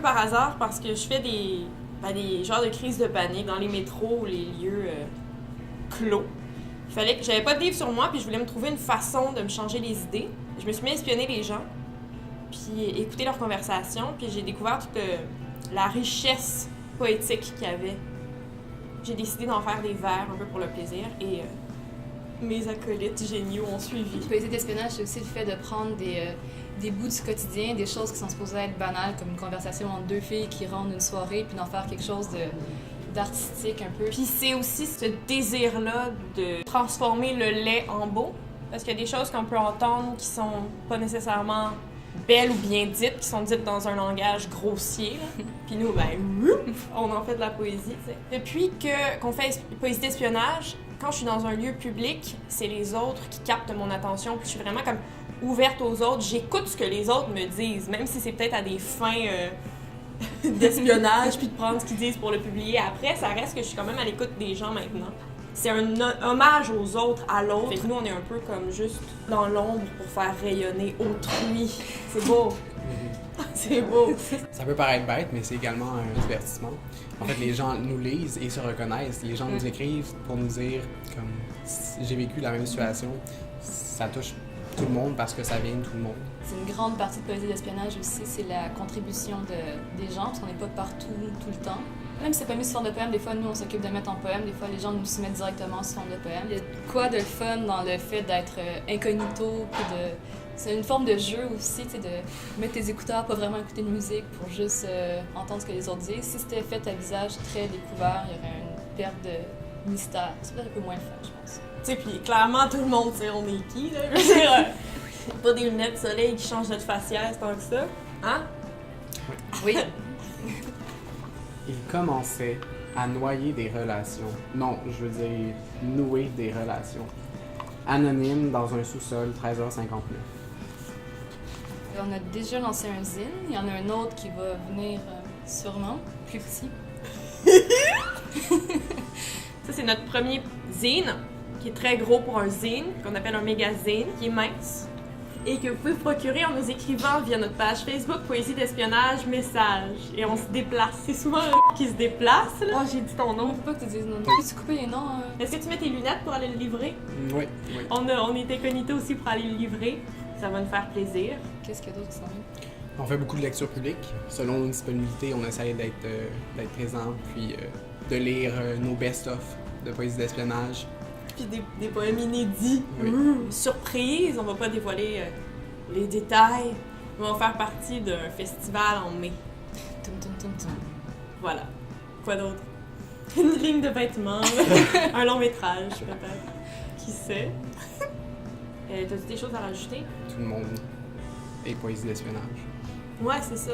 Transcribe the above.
par hasard parce que je fais des genres de crises de panique dans les métros ou les lieux clos. J'avais pas de livre sur moi, puis je voulais me trouver une façon de me changer les idées. Je me suis mis à espionner les gens, puis écouter leurs conversations, puis j'ai découvert toute la richesse poétique qu'il y avait. J'ai décidé d'en faire des vers un peu pour le plaisir, et mes acolytes géniaux ont suivi. La poésie d'espionnage, c'est aussi le fait de prendre des bouts du quotidien, des choses qui sont supposées être banales, comme une conversation entre deux filles qui rendent une soirée, puis d'en faire quelque chose d'artistique un peu. Puis c'est aussi ce désir-là de transformer le lait en beau, parce qu'il y a des choses qu'on peut entendre qui sont pas nécessairement belles ou bien dites, qui sont dites dans un langage grossier. Puis nous, on en fait de la poésie, t'sais. Depuis qu'on fait poésie d'espionnage, quand je suis dans un lieu public, c'est les autres qui captent mon attention, puis je suis vraiment comme ouverte aux autres. J'écoute ce que les autres me disent, même si c'est peut-être à des fins d'espionnage, puis de prendre ce qu'ils disent pour le publier après, ça reste que je suis quand même à l'écoute des gens maintenant. C'est un hommage aux autres, à l'autre. Fait que nous, on est un peu comme juste dans l'ombre pour faire rayonner autrui. C'est beau. C'est beau. Ça peut paraître bête, mais c'est également un divertissement. En fait, les gens nous lisent et se reconnaissent. Les gens nous écrivent pour nous dire, comme, si j'ai vécu la même situation, ça touche tout le monde parce que ça vient de tout le monde. C'est une grande partie de poésie d'espionnage aussi, c'est la contribution des gens, parce qu'on n'est pas partout tout le temps. Même si c'est pas mis sous forme de poème, des fois, nous, on s'occupe de mettre en poème, des fois, les gens nous soumettent directement sous forme de poème. Il y a quoi de le fun dans le fait d'être incognito, puis de... C'est une forme de jeu aussi, tu sais, de mettre tes écouteurs, pas vraiment écouter de musique pour juste entendre ce que les autres disent. Si c'était fait à visage très découvert, il y aurait une perte de mystère. C'est peut-être un peu moins le fun, je pense. Tu sais, puis clairement, tout le monde sait on est qui, là. Je veux dire, pas des lunettes de soleil qui changent notre faciès tant que ça. Hein? Oui. Il commençait à noyer des relations. Non, je veux dire nouer des relations. Anonyme dans un sous-sol, 13h59. On a déjà lancé un zine. Il y en a un autre qui va venir sûrement, plus petit. Ça, c'est notre premier zine, qui est très gros pour un zine, qu'on appelle un méga-zine, qui est mince, et que vous pouvez procurer en nous écrivant via notre page Facebook Poésie d'espionnage, message. Et on se déplace. C'est souvent qui se déplace, là. Oh, j'ai dit ton nom. Faut pas que tu dises non. Peux-tu couper les noms? Est-ce que tu mets tes lunettes pour aller le livrer? Oui. On est incognito aussi pour aller le livrer. Ça va nous faire plaisir. Qu'est-ce qu'il y a d'autre qui s'en vient? On fait beaucoup de lectures publiques. Selon nos disponibilités, on essaie d'être présent, puis de lire nos best-of de poésie d'espionnage. Puis des poèmes inédits. Oui. Surprise, on va pas dévoiler les détails. On va faire partie d'un festival en mai. Voilà. Quoi d'autre? Une ligne de vêtements, un long métrage peut-être. Qui sait? T'as-tu des choses à rajouter? Tout le monde est poésie d'espionnage. Ouais, c'est ça.